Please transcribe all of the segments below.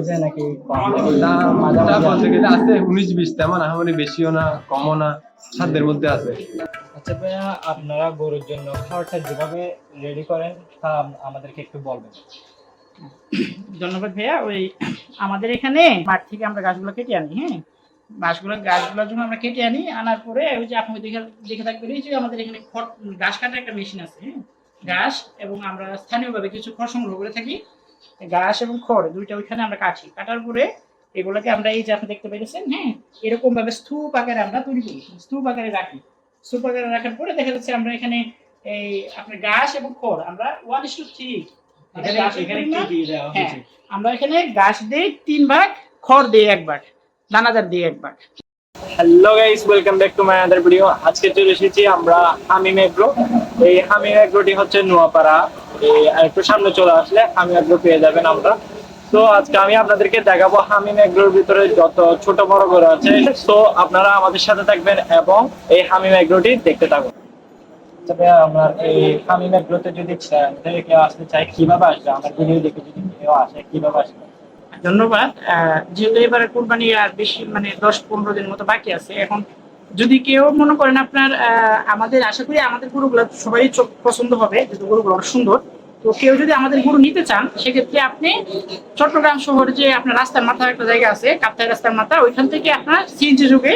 হয়েছে নাকি দামটা বলতে গেলে আছে 19-20, তেমন আহামরি বেশিও না কমও না, সাধ্যের মধ্যে আছে। আচ্ছা ভাইয়া, আপনারা গরুর জন্য খাবারটা যেভাবে রেডি করেন তা আমাদেরকে একটু বলবেন। ধন্যবাদ ভাইয়া। ওই আমাদের এখানে মাঠ থেকে আমরা গাছগুলো কেটে আনি। হ্যাঁ, গাছগুলো যখন আমরা কেটে আনি, আনার পরে ওই যে আপনি দেখে দেখে থাকবেন, এই যে আমাদের এখানে ঘাস কাটার একটা মেশিন আছে। হ্যাঁ, ঘাস এবং আমরা স্থানীয়ভাবে কিছু খড় সংগ্রহ করে থাকি। ঘাস এবং খড় দুইটা ওইখানে আমরা কাটার পরে এগুলোকে আমরা এই যে আপনি দেখতে পেয়েছেন, হ্যাঁ, এরকম ভাবে স্তূপ আকারে আমরা তৈরি করি, স্তূপ আকারে রাখি। স্তূপ আকারে রাখার পরে দেখা যাচ্ছে আমরা এখানে এই আপনার ঘাস এবং খড় আমরা 1:3 আমরা এখানে ঘাস দিই 3 ভাগ, খড় দিই 1 ভাগ, দানাদার দিই 1 ভাগ। Hello guys, welcome back to my other video. আজকে চলে এসেছি আমরা হামিম এগ্রো। এই হামিম এগ্রোটি হচ্ছে নোয়াপাড়া। এই একটু সামনে চলে আসলে হামিম এগ্রো পেয়ে যাবেন আমরা। তো আজকে আমি আপনাদেরকে দেখাবো হামিম এগ্রোর ভিতরে যত ছোট বড় গরু আছে। তো আপনারা আমাদের সাথে থাকবেন এবং এই হামিম এগ্রোটি দেখতে থাকুন। তবে আমরা এই হামিম এগ্রোতে যদি কেউ আসতে চাই, কিভাবে আসবে? আমার ভিডিও দেখে যদি কেউ আসে, কিভাবে আসবে? ধন্যবাদ। যেহেতু এবারে কুরবানি আর বেশি 10-15 দিন মতো বাকি আছে, এখন যদি কেউ মনে করেন আপনার আমাদের, আশা করি আমাদের গরুগুলো সবাই চোখ পছন্দ হবে, যেহেতু গরুগুলো অনেক সুন্দর। তো কেউ যদি আমাদের গরু নিতে চান, সেক্ষেত্রে আপনি চট্টগ্রাম শহর যে আপনার রাস্তার মাথায় একটা জায়গা আছে, কাপ্তাই রাস্তার মাথা, ওইখান থেকে আপনার সিএনজি যুগে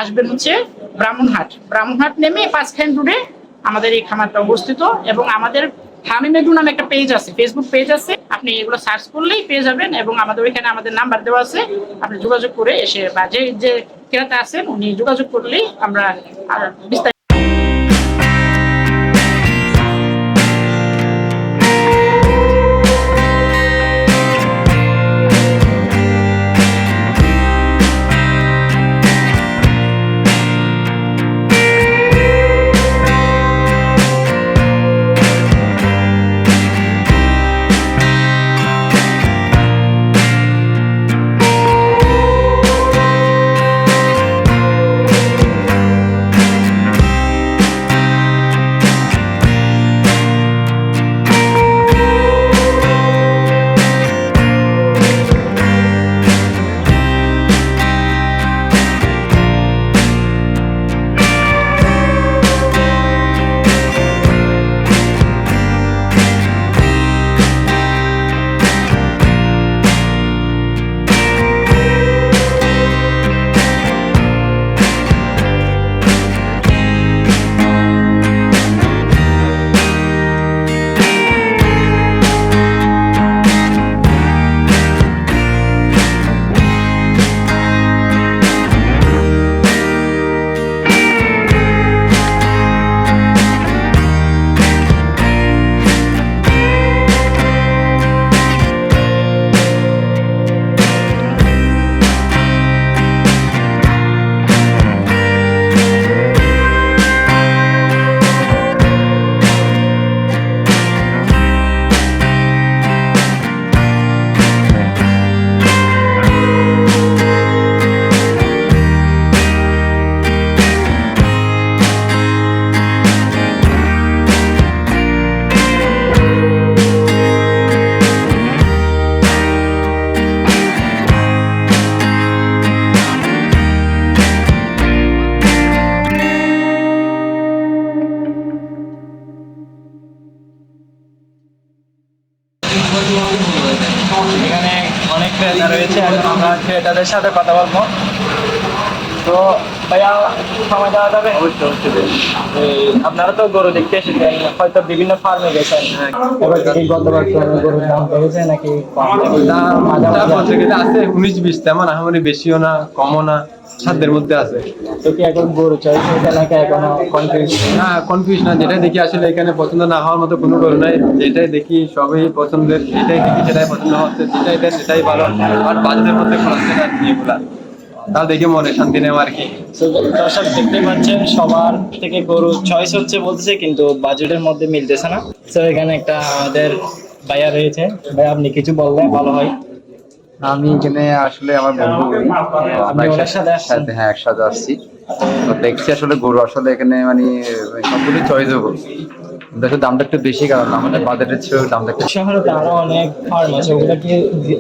আসবেন হচ্ছে ব্রাহ্মণহাট নেমে 5 খান রোডে আমাদের এই খামারটা অবস্থিত। এবং আমাদের হামিম এগ্রো নামে একটা পেজ আছে, ফেসবুক পেজ আছে, আপনি এগুলো সার্চ করলেই পেয়ে যাবেন। এবং আমাদের ওইখানে আমাদের নাম্বার দেওয়া আছে, আপনি যোগাযোগ করে এসে বা যে ক্রেতা আছেন উনি যোগাযোগ করলেই আমরা বিস্তারিত। এখানে অনেক ক্রেতা রয়েছে, এখন আমরা ক্রেতাদের সাথে কথা বলবো। তো ভাইয়া, সময় দেওয়া যাবে? আপনারা তো গরু দেখতে এসেছেন, হয়তো বিভিন্ন ফার্মে গেছেন, এবার কি গতবার গরুর দাম বেড়েছে নাকি? দামটা বলতে গেলে আছে 19-20, তেমন আহামরি বেশিও না কমও না, সাধ্যের মধ্যে আছে। তো কি এখন গরু চয়েস হয়েছে নাকি এখনো কনফিউজ? না, কনফিউজ না। যেটাই দেখি আসলে এখানে পছন্দ না হওয়ার মতো কোনো গরু নাই। যেটাই দেখি সবই পছন্দের, যেটাই দেখি সেটাই পছন্দ হচ্ছে, যেটাই দেয় সেটাই ভালো। আর বাজেটের মধ্যে খরচ না এগুলা, তা দেখে মনে শান্তি নেওয়া আর কি। দর্শক দেখতে পাচ্ছেন, সবার থেকে গরু চয়েস হচ্ছে বলতেছে, কিন্তু বাজেটের মধ্যে মিলতেছে না। তো এখানে একটা আমাদের ভাইয়া রয়েছে। ভাই, আপনি কিছু বললে ভালো হয়। আমি এখানে আসলে আমার বন্ধু আপনি ওনার সাথে আসছেন? হ্যাঁ, একসাথে আসছি। তো দেখছি আসলে গরু আসলে এখানে মানে সবগুলি চয়েসেবল। দেখো দামটা একটু বেশি, কারণ আমাদের বাজেটের চেয়েও দামটা একটু শহরে তো আরো অনেক ফার্ম আছে,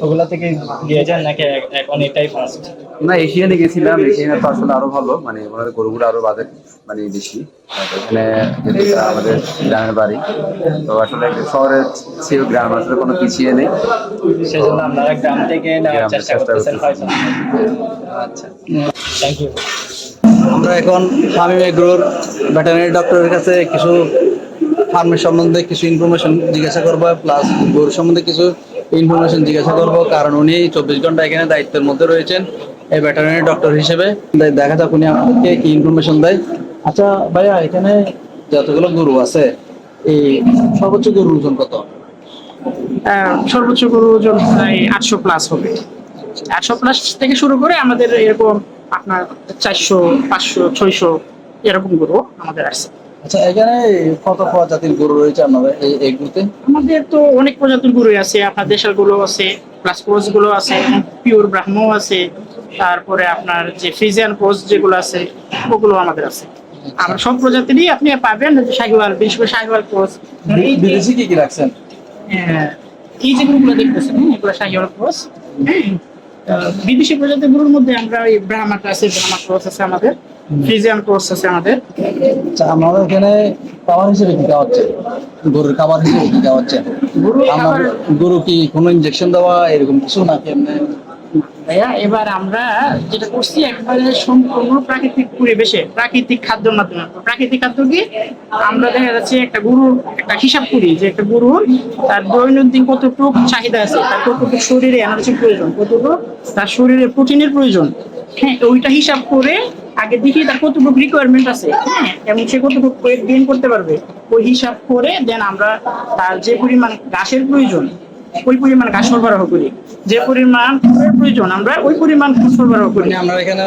ওগুলা থেকে দিয়ে যান নাকি এখন এটাই ফার্স্ট? না, এশিয়ানে গেছিলাম। এশিয়ানে তো আসলে আরো ভালো, মানে ওনাদের গরুগুলো আরো বাজেট মানে বেশি। আর এখানে যেহেতু আমাদের গ্রামের বাড়ি, তো আসলে শহরের চেয়েও গ্রাম আসলে কোনো পিছিয়ে নেই। সেজন্য আপনারা গ্রাম থেকে নেওয়ার গ্রামের চেষ্টা চেষ্টা করতেছেন করতেছি। হয়তো। আচ্ছা, থ্যাংক ইউ। আমরা এখন শামীম এগ্রোর ভেটেরিনারি ডক্টরের কাছে কিছু ফার্মের সম্বন্ধে কিছু ইনফরমেশন জিজ্ঞাসা করবো, প্লাস গরুর সম্বন্ধে কিছু ইনফরমেশন জিজ্ঞাসা করবো, কারণ উনি 24 ঘন্টা এখানে দায়িত্বের মধ্যে রয়েছেন এই ভেটেরিনারি ডক্টর হিসেবে। দেখা যাক উনি আমাদেরকে কি ইনফরমেশন দেয়। আচ্ছা ভাইয়া, এখানে যতগুলো গরু আছে, এই সর্বোচ্চ গরুর ওজন কত? সর্বোচ্চ গরু ওজন প্রায় 800 প্লাস হবে। 800 প্লাস থেকে শুরু করে আমাদের এরকম আপনার 400, 500, 600 এরকম গরু আমাদের আছে। আচ্ছা, এখানে কত প্রজাতির গরু রয়েছে আপনাদের এই গ্রুপে? আমাদের তো অনেক প্রজাতির গরু আছে, আপনার দেশাল গুলো আছে, প্লাস ক্রস গুলো আছে, পিওর ব্রাহ্মো আছে, তারপরে আপনার যে ফ্রিজিয়ান ক্রস যেগুলো আছে ওগুলো আমাদের আছে। আমরা সব প্রজাতিরই আপনি পাবেন, শাহিওয়াল, বিশেষ করে শাহিওয়াল ক্রস। বিদেশি কি কি রাখছেন? এই যে গরুগুলো দেখতেছেন এগুলো শাহিওয়াল ক্রস। বিদেশি প্রজাতির গরুর মধ্যে আমরা ওই ব্রাহ্মাটা আছে, ব্রাহ্মা ক্রস আছে আমাদের, ফ্রিজিয়ান ক্রস আছে আমাদের। আচ্ছা, আমাদের এখানে খাবার হিসেবে কি দেওয়া হচ্ছে? গরুর খাবার হিসেবে কি দেওয়া হচ্ছে? গরুর আমার খাবার গরু কি কোনো ইনজেকশন দেওয়া এরকম কিছু নাকি এমনি? ভাইয়া, এবার আমরা যেটা করছি একবারে সম্পূর্ণ প্রাকৃতিক পরিবেশে প্রাকৃতিক খাদ্যের মাধ্যমে। প্রাকৃতিক খাদ্য কি আমরা দেখা যাচ্ছে একটা গরুর একটা হিসাব করি যে একটা গরুর তার দৈনন্দিন কতটুকু চাহিদা আছে, তার কতটুকু শরীরে এনার্জির প্রয়োজন, কতটুকু তার শরীরে প্রোটিনের প্রয়োজন, হ্যাঁ ওইটা হিসাব করে আগে দেখি তার কতটুকু রিকোয়ারমেন্ট আছে, হ্যাঁ এবং সে কতটুকু ওয়েট গেইন করতে পারবে ওই হিসাব করে দেন আমরা তার যে পরিমাণ ঘাসের প্রয়োজন ওই পরিমাণ ঘাস সরবরাহ করি, যে পরিমাণ খাবারের প্রয়োজন আমরা ওই পরিমাণ সরবরাহ করি। মানে আমরা এখানে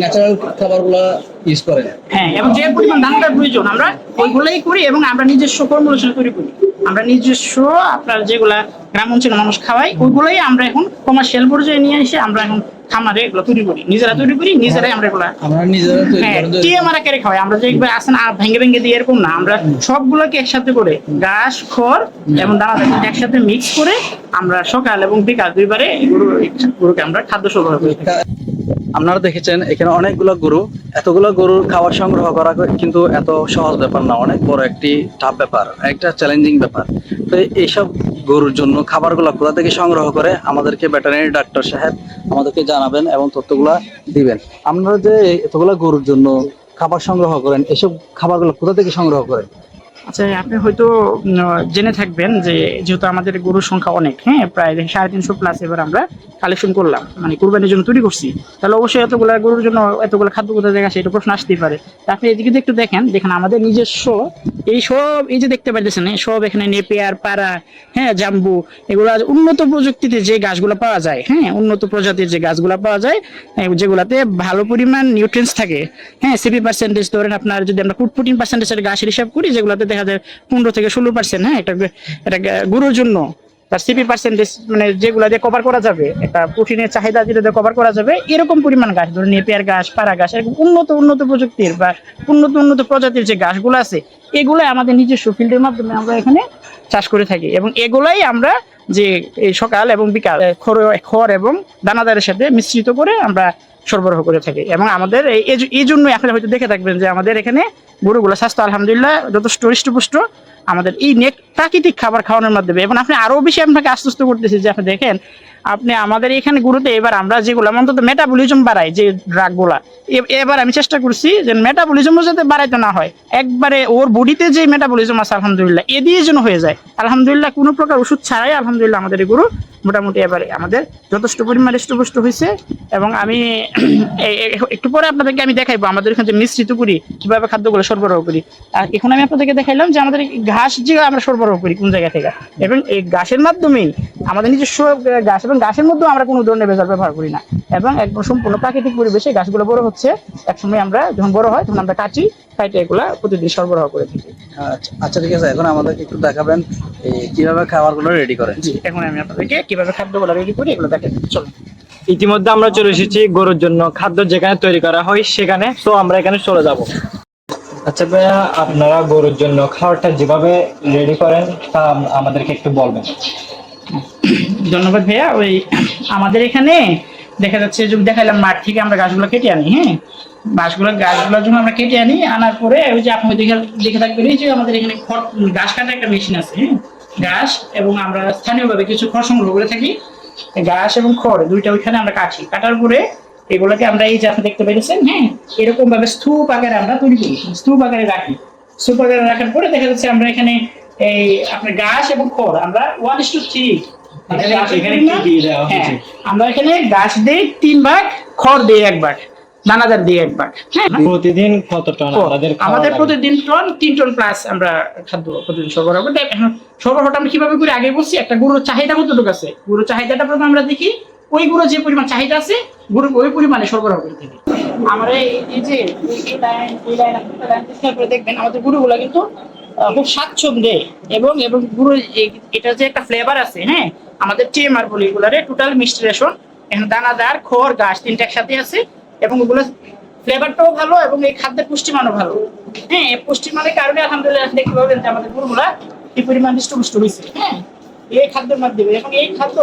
ন্যাচারাল খাবারগুলো ইউজ করেন? হ্যাঁ, এবং যে পরিমাণ দানাদার প্রয়োজন আমরা ওইগুলাই করি, এবং আমরা নিজস্ব ফর্মুলেশন তৈরি করি। আমরা নিজস্ব আপনার যেগুলা গ্রাম অঞ্চলের মানুষ খাওয়াই ওইগুলাই আমরা এখন কমার্শিয়াল পর্যায়ে নিয়ে এসে আমরা এখন খামারে এগুলো তৈরি করি, নিজেরা তৈরি করি, নিজেরাই আমরা এগুলা আমরা নিজেরা তৈরি হ্যাঁ করেন? টিএমআর আকারে খাওয়াই। আমরা যে একবার আসেন আর ভেঙে ভেঙে দিয়ে এরকম না, আমরা সবগুলোকে একসাথে করে ঘাস, খড় এবং দানাদার একসাথে মিক্স করে আমরা সকাল এবং বিকাল দুইবারে গরুকে আমরা খাদ্য সরবরাহ করি। আপনারা দেখেছেন এখানে অনেকগুলো গরু, এতগুলো গরুর খাবার সংগ্রহ করা কিন্তু এত সহজ ব্যাপার না, অনেক বড় একটি টাফ ব্যাপার, একটা চ্যালেঞ্জিং ব্যাপার। তো এইসব গরুর জন্য খাবারগুলো কোথা থেকে সংগ্রহ করে আমাদেরকে ভেটেরিনারি ডাক্তার সাহেব আমাদেরকে জানাবেন এবং তথ্যগুলা দিবেন। আপনারা যে এতগুলো গরুর জন্য খাবার সংগ্রহ করেন, এসব খাবারগুলো কোথা থেকে সংগ্রহ করেন? আচ্ছা, আপনি হয়তো জেনে থাকবেন যে যেহেতু আমাদের গরুর সংখ্যা অনেক, হ্যাঁ প্রায় 350 প্লাস এবার আমরা কালেকশন করলাম, মানে কুরবানির জন্য তৈরি করছি, তাহলে অবশ্যই এতগুলো গরুর জন্য এতগুলো খাদ্য কোথা থেকে আসে এটা প্রশ্ন আসতেই পারে। তা আপনি এদিকে একটু দেখেন আমাদের নিজস্ব এই সব এই যে দেখতে পাচ্ছেন সব এখানে নেপিয়ার, পাড়া, হ্যাঁ জাম্বু, এগুলো উন্নত প্রযুক্তিতে যে গাছগুলো পাওয়া যায়, হ্যাঁ উন্নত প্রজাতির যে গাছগুলো পাওয়া যায় যেগুলাতে ভালো পরিমাণ নিউট্রিয়েন্টস থাকে, হ্যাঁ সিপি পার্সেন্টেজ ধরেন আপনার যদি আমরা ফুড পার্সেন্টেজের গাছের হিসাব করি যেগুলোতে দেখা যায় 15 থেকে 16%, হ্যাঁ এটা গরুর জন্য তার সিপি পার্সেন্টেজ মানে যেগুলা দিয়ে কভার করা যাবে, একটা প্রোটিনের চাহিদা যেটা দিয়ে কভার করা যাবে এরকম পরিমাণ গাছ, ধরুন নেপিয়ার গাছ, পাড়া গাছ, এরকম উন্নত প্রযুক্তির বা উন্নত প্রজাতির যে গাছগুলো আছে এগুলো আমাদের নিজস্ব ফিল্ডের মাধ্যমে আমরা এখানে চাষ করে থাকি, এবং এগুলাই আমরা যে এই সকাল এবং বিকাল খড় এবং দানাদারের সাথে মিশ্রিত করে আমরা সরবরাহ করে থাকি। এবং আমাদের এই জন্যই আপনারা হয়তো দেখে থাকবেন যে আমাদের এখানে গরুগুলো স্বাস্থ্য আলহামদুলিল্লাহ যথেষ্ট হৃষ্টপুষ্ট আমাদের এই প্রাকৃতিক খাবার খাওয়ানোর মাধ্যমে। এবং আপনি আরো বেশি আপনাকে আশ্বস্ত করতেছি যে আপনি দেখেন আপনি আমাদের এখানে গরুতে এবার আমরা যেগুলো অন্তত মেটাবলিজম বাড়াই যে ড্রাগগুলা, এবার আমি চেষ্টা করছি যে মেটাবলিজমও যাতে বাড়াইতে না হয়, একবারে ওর বডিতে যে মেটাবলিজম আছে আলহামদুলিল্লাহ এ দিয়ে যেন হয়ে যায় আলহামদুলিল্লাহ, কোনো প্রকার ওষুধ ছাড়াই আলহামদুলিল্লাহ আমাদের এই গরু মোটামুটি এবারে আমাদের যথেষ্ট পরিমাণ হৃষ্টপুষ্ট হয়েছে। এবং আমি একটু পরে আপনাদেরকে আমি দেখাইবো আমাদের এখানে যে মিশ্রিত করি কিভাবে খাদ্যগুলো সরবরাহ করি। আর এখন আমি আপনাদেরকে দেখাইলাম যে আমাদের ঘাস যে আমরা সরবরাহ করি কোন জায়গা থেকে, এবং এই ঘাসের মাধ্যমেই আমাদের নিজস্ব ঘাস, এবং ঘাসের মধ্যেও আমরা কোনো ধরনের ভেজাল ব্যবহার করি না, এবং একদম সম্পূর্ণ প্রাকৃতিক পরিবেশে গাছগুলো বড় হচ্ছে। একসময় আমরা যখন বড় হয় তখন আমরা কাটি এগুলা প্রতিদিন সরবরাহ করে থাকি। আচ্ছা ঠিক আছে, এখন আমাদেরকে একটু দেখাবেন কিভাবে খাবারগুলো রেডি করেন। জি, এখন আমি আপনাদেরকে কিভাবে খাদ্যগুলো রেডি করি এগুলো দেখেন। চলুন। ইতিমধ্যে আমরা চলে এসেছি গরুর জন্য খাদ্য যেখানে তৈরি করা হয় সেখানে, তো আমরা এখানে চলে যাব। আচ্ছা ভাইয়া, আপনারা গরুর জন্য খাবারটা যেভাবে রেডি করেন তা আমাদেরকে একটু বলবেন। ধন্যবাদ ভাইয়া। ওই আমাদের এখানে দেখা যাচ্ছে যে দেখাইলাম মাঠ থেকে আমরা গাছগুলো কেটে আনি, হ্যাঁ, গাছগুলোর জন্য আমরা কেটে আনি, আনার পরে ওই যে আপনি দেখে দেখে থাকবেন এই যে আমাদের এখানে খড় ঘাস কাটার একটা মেশিন আছে, হ্যাঁ, ঘাস এবং আমরা স্থানীয়ভাবে কিছু খড় সংগ্রহ করে থাকি। এই ঘাস এবং খড় দুইটা ওইখানে আমরা কাটার পরে এগুলোকে আমরা এই যে আপনি দেখতে পেরেছেন, হ্যাঁ, এরকম ভাবে স্তূপ আকারে আমরা তৈরি করি, স্তূপ আকারে রাখি। স্তূপ আকারে রাখার পরে দেখা যাচ্ছে আমরা এখানে এই আপনার ঘাস এবং খড় আমরা 1:3 এখানে কি কি দেওয়া হয়েছে? আমরা এখানে ঘাস দিই 3 ভাগ, খড় দিই 1 ভাগ, দানাদার দিই 1 ভাগ, হ্যাঁ। প্রতিদিন কত টন আমাদের খাওয়া আমাদের লাগে? প্রতিদিন 3 টন প্লাস আমরা খাদ্য প্রতিদিন সরবরাহ করি। এখন সরবরাহটা আমরা কিভাবে করি আগে বলছি, একটা গরুর চাহিদা কতটুকু আছে, গরুর চাহিদাটা প্রথমে আমরা দেখি, ওই গরুর যে পরিমাণ চাহিদা আছে গরু ওই পরিমাণে সরবরাহ করে থাকি আমরা। এই যে এই লাইন করে দেখবেন আমাদের গরুগুলা কিন্তু খুব স্বাচ্ছন্দ্যে এবং এবং পুরো এটা যে একটা ফ্লেভার আছে, হ্যাঁ, আমাদের টিএমআর বলি এগুলারে টোটাল মিক্সড রেশন, এখানে দানাদার খড় ঘাস তিনটা একসাথে আছে এবং ওগুলো ফ্লেভারটাও ভালো এবং এই খাদ্যের পুষ্টিমানও ভালো, হ্যাঁ। এই পুষ্টিমানের কারণে আলহামদুলিল্লাহ দেখতে পাবেন যে আমাদের গরুগুলা এই পরিমাণ হৃষ্টপুষ্ট হয়েছে, হ্যাঁ, এই খাদ্যের মাধ্যমে। এবং এই খাদ্য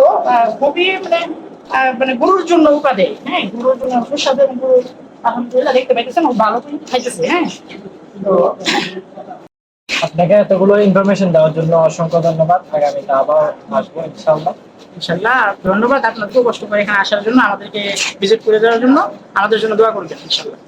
খুবই মানে গরুর জন্য উপাদেয়, হ্যাঁ, গরুর জন্য সুস্বাদু এবং গরু আলহামদুলিল্লাহ দেখতে পাইতেছেন ও ভালো করে খাইতেছে, হ্যাঁ। তো আপনাকে এতগুলো ইনফরমেশন দেওয়ার জন্য অসংখ্য ধন্যবাদ। আগামীতে আবার আসবো ইনশাআল্লাহ। ইনশাআল্লাহ ধন্যবাদ আপনাকেও কষ্ট করে এখানে আসার জন্য, আমাদেরকে ভিজিট করে দেওয়ার জন্য, আমাদের জন্য দোয়া করবেন ইনশাআল্লাহ।